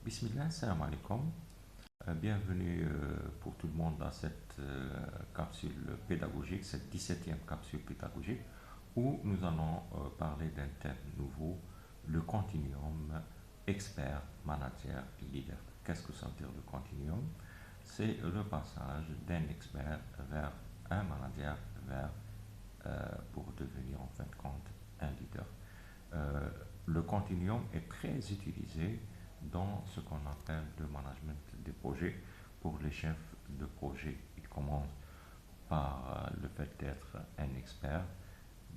Bismillah, salam alaikum. Bienvenue pour tout le monde dans cette capsule pédagogique, cette 17e capsule pédagogique, où nous allons parler d'un thème nouveau, le continuum expert, manager, leader. Qu'est-ce que ça veut dire le continuum? C'est le passage d'un expert vers un manager, vers pour devenir en fin de compte un leader. Euh, le continuum est très utilisé dans ce qu'on appelle le management des projets pour les chefs de projet. Il commence par le fait d'être un expert,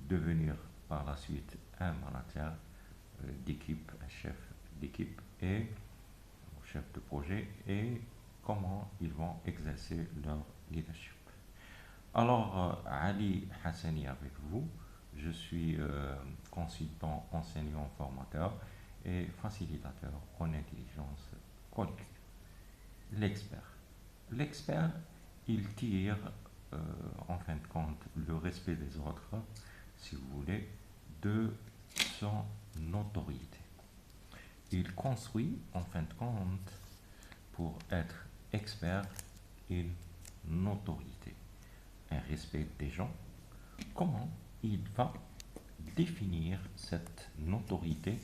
devenir par la suite un manager d'équipe, un chef d'équipe et chef de projet et comment ils vont exercer leur leadership. Alors, Ali Hassani avec vous. Je suis consultant, enseignant, formateur et facilitateur en intelligence collective. L'expert. L'expert, il tire en fin de compte le respect des autres, si vous voulez, de son autorité. Il construit en fin de compte, pour être expert, une autorité, un respect des gens. Comment il va définir cette notoriété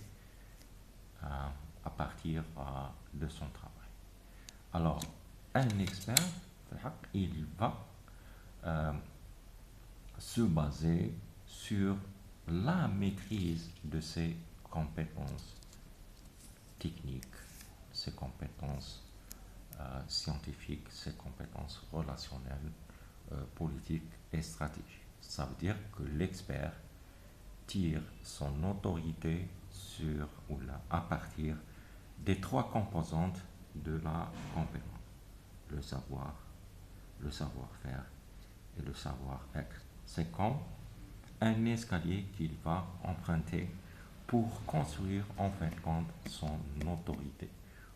à partir de son travail. Alors, un expert, il va euh, se baser sur la maîtrise de ses compétences techniques, ses compétences scientifiques, ses compétences relationnelles, politiques et stratégiques. Ça veut dire que l'expert tire son autorité sur ou là, à partir des trois composantes de la compétence. Le savoir, le savoir-faire et le savoir-être. C'est comme un escalier qu'il va emprunter pour construire en fin de compte son autorité,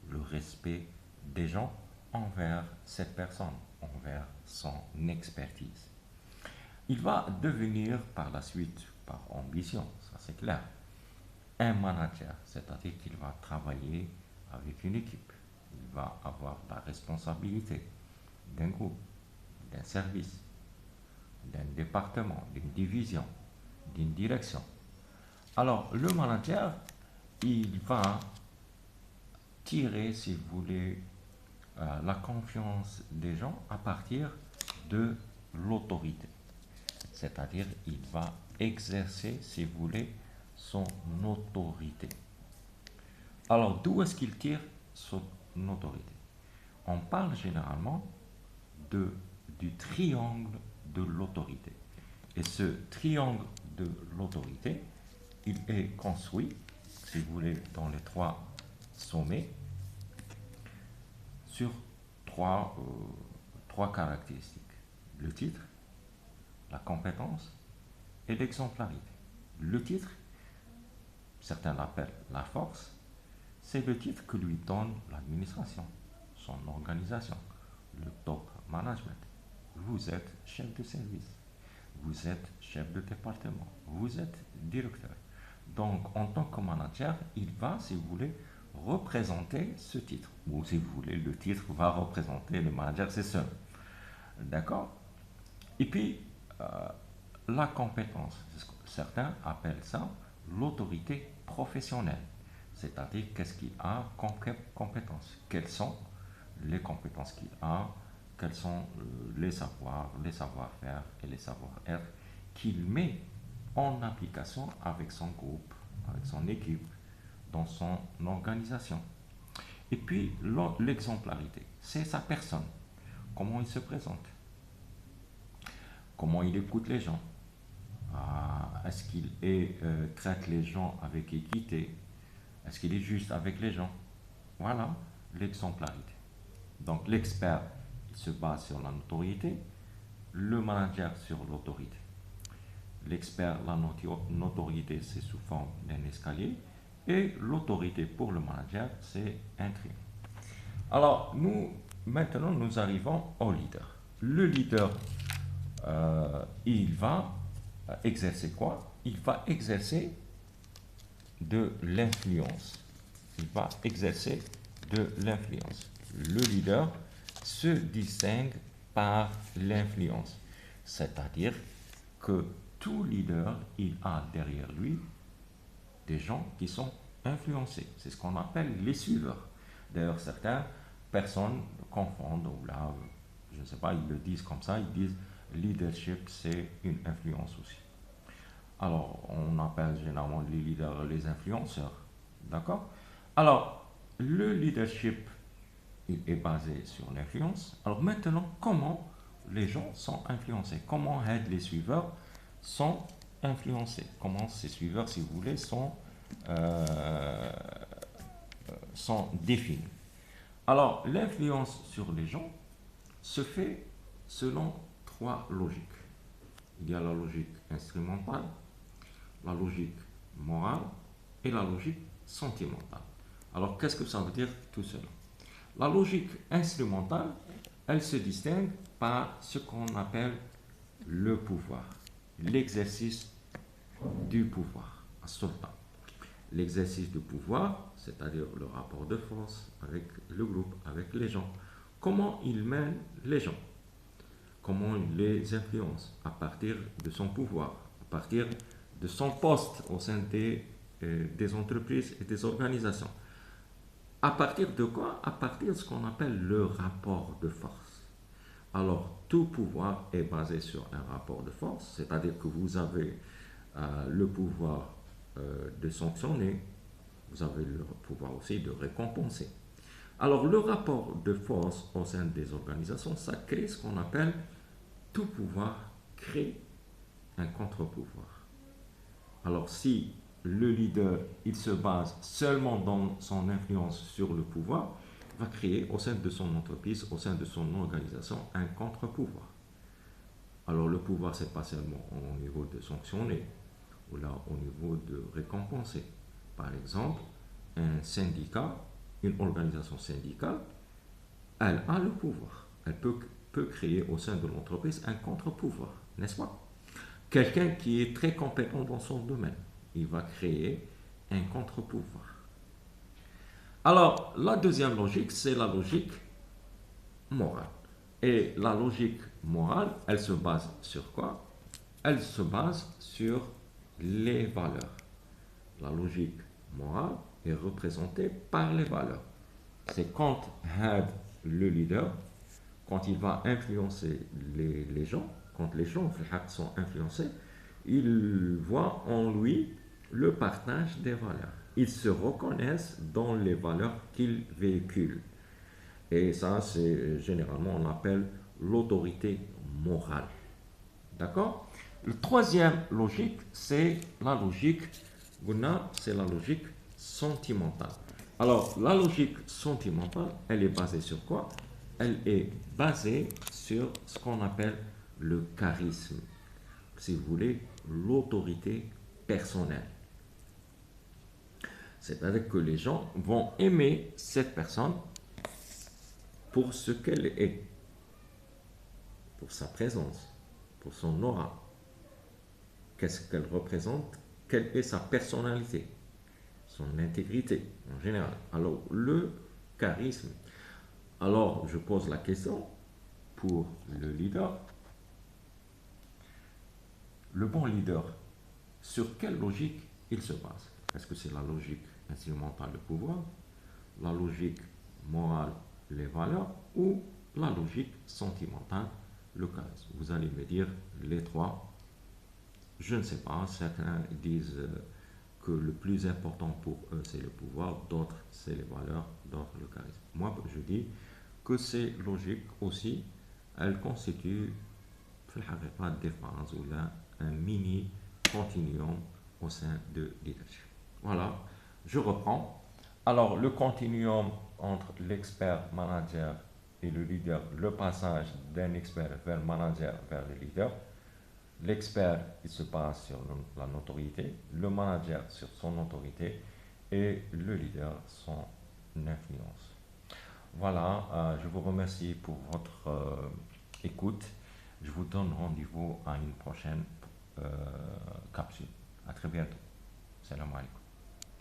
le respect des gens envers cette personne, envers son expertise. Il va devenir par la suite, par ambition, ça c'est clair, un manager, c'est-à-dire qu'il va travailler avec une équipe. Il va avoir la responsabilité d'un groupe, d'un service, d'un département, d'une division, d'une direction. Alors, le manager, il va tirer, si vous voulez, la confiance des gens à partir de l'autorité. C'est-à-dire, il va exercer, si vous voulez, son autorité. Alors, d'où est-ce qu'il tire son autorité? On parle généralement de, du triangle de l'autorité. Et ce triangle de l'autorité, il est construit, si vous voulez, dans les trois sommets, sur trois caractéristiques. Le titre, la compétence et l'exemplarité. Le titre, certains l'appellent la force, c'est le titre que lui donne l'administration, son organisation, le top management. Vous êtes chef de service, vous êtes chef de département, vous êtes directeur. Donc, en tant que manager, il va, si vous voulez, représenter ce titre. Ou si vous voulez, le titre va représenter le manager, c'est ça. D'accord? Et puis, la compétence, certains appellent ça l'autorité professionnelle. C'est-à-dire, qu'est-ce qu'il a comme compétences? Quelles sont les compétences qu'il a? Quels sont les savoirs, les savoir-faire et les savoir-être qu'il met en application avec son groupe, avec son équipe, dans son organisation. Et puis, l'exemplarité, c'est sa personne. Comment il se présente? Comment il écoute les gens? Est-ce qu'il traite les gens avec équité? Est-ce qu'il est juste avec les gens? Voilà l'exemplarité. Donc l'expert, il se base sur la notoriété, le manager sur l'autorité. L'expert, la notoriété, c'est sous forme d'un escalier, et l'autorité pour le manager, c'est un triangle. Alors, maintenant, nous arrivons au leader. Le leader, il va exercer quoi? Il va exercer de l'influence. Il va exercer de l'influence. Le leader se distingue par l'influence, c'est-à-dire que tout leader, il a derrière lui des gens qui sont influencés. C'est ce qu'on appelle les suiveurs. D'ailleurs, certaines personnes confondent, ou là, je ne sais pas, ils le disent comme ça, ils disent leadership, c'est une influence aussi. Alors, on appelle généralement les leaders les influenceurs. D'accord? Alors, le leadership, il est basé sur l'influence. Alors maintenant, comment les gens sont influencés? Comment les suiveurs sont influencés? Comment ces suiveurs, si vous voulez, euh, sont définis? Alors, l'influence sur les gens se fait selon trois logiques. Il y a la logique instrumentale, la logique morale et la logique sentimentale. Alors, qu'est-ce que ça veut dire tout cela? La logique instrumentale, elle se distingue par ce qu'on appelle le pouvoir, l'exercice du pouvoir, sultan. L'exercice du pouvoir, c'est-à-dire le rapport de force avec le groupe, avec les gens. Comment il mène les gens? Comment il les influence à partir de son pouvoir, à partir de son poste au sein des entreprises et des organisations. À partir de quoi? À partir de ce qu'on appelle le rapport de force. Alors, tout pouvoir est basé sur un rapport de force, c'est-à-dire que vous avez le pouvoir de sanctionner, vous avez le pouvoir aussi de récompenser. Alors, le rapport de force au sein des organisations, ça crée ce qu'on appelle tout pouvoir crée un contre-pouvoir. Alors, si le leader, il se base seulement dans son influence sur le pouvoir, va créer au sein de son entreprise, au sein de son organisation, un contre-pouvoir. Alors, le pouvoir, c'est pas seulement au niveau de sanctionner, ou là, au niveau de récompenser. Par exemple, un syndicat, une organisation syndicale, elle a le pouvoir. Elle peut créer au sein de l'entreprise un contre-pouvoir, n'est-ce pas? Quelqu'un qui est très compétent dans son domaine, il va créer un contre-pouvoir. Alors, la deuxième logique, c'est la logique morale. Et la logique morale, elle se base sur quoi? Elle se base sur les valeurs. La logique morale est représentée par les valeurs. C'est quand le leader, quand il va influencer les gens, quand les gens sont influencés, ils voient en lui le partage des valeurs. Ils se reconnaissent dans les valeurs qu'il véhicule. Et ça, c'est généralement, on appelle l'autorité morale. D'accord? La troisième logique, c'est la logique, c'est la logique sentimentale. Alors, la logique sentimentale, elle est basée sur quoi? Elle est basée sur ce qu'on appelle le charisme. Si vous voulez, l'autorité personnelle. C'est-à-dire que les gens vont aimer cette personne pour ce qu'elle est, pour sa présence, pour son aura. Qu'est-ce qu'elle représente? Quelle est sa personnalité? Son intégrité en général. Alors, le charisme. Alors, je pose la question pour le leader. Le bon leader, sur quelle logique il se base? Est-ce que c'est la logique instrumentale, le pouvoir, la logique morale, les valeurs, ou la logique sentimentale, le charisme? Vous allez me dire les trois. Je ne sais pas, certains disent que le plus important pour eux c'est le pouvoir, d'autres c'est les valeurs, d'autres le charisme. Moi je dis que ces logiques aussi, elles constituent des phases ou là un mini continuum au sein de leadership. Voilà, je reprends. Alors le continuum entre l'expert manager et le leader, le passage d'un expert vers le manager vers le leader. L'expert, il se base sur la notoriété, le manager sur son autorité et le leader son influence. Voilà, je vous remercie pour votre écoute. Je vous donne rendez-vous à une prochaine capsule. À très bientôt. Salam alaikum.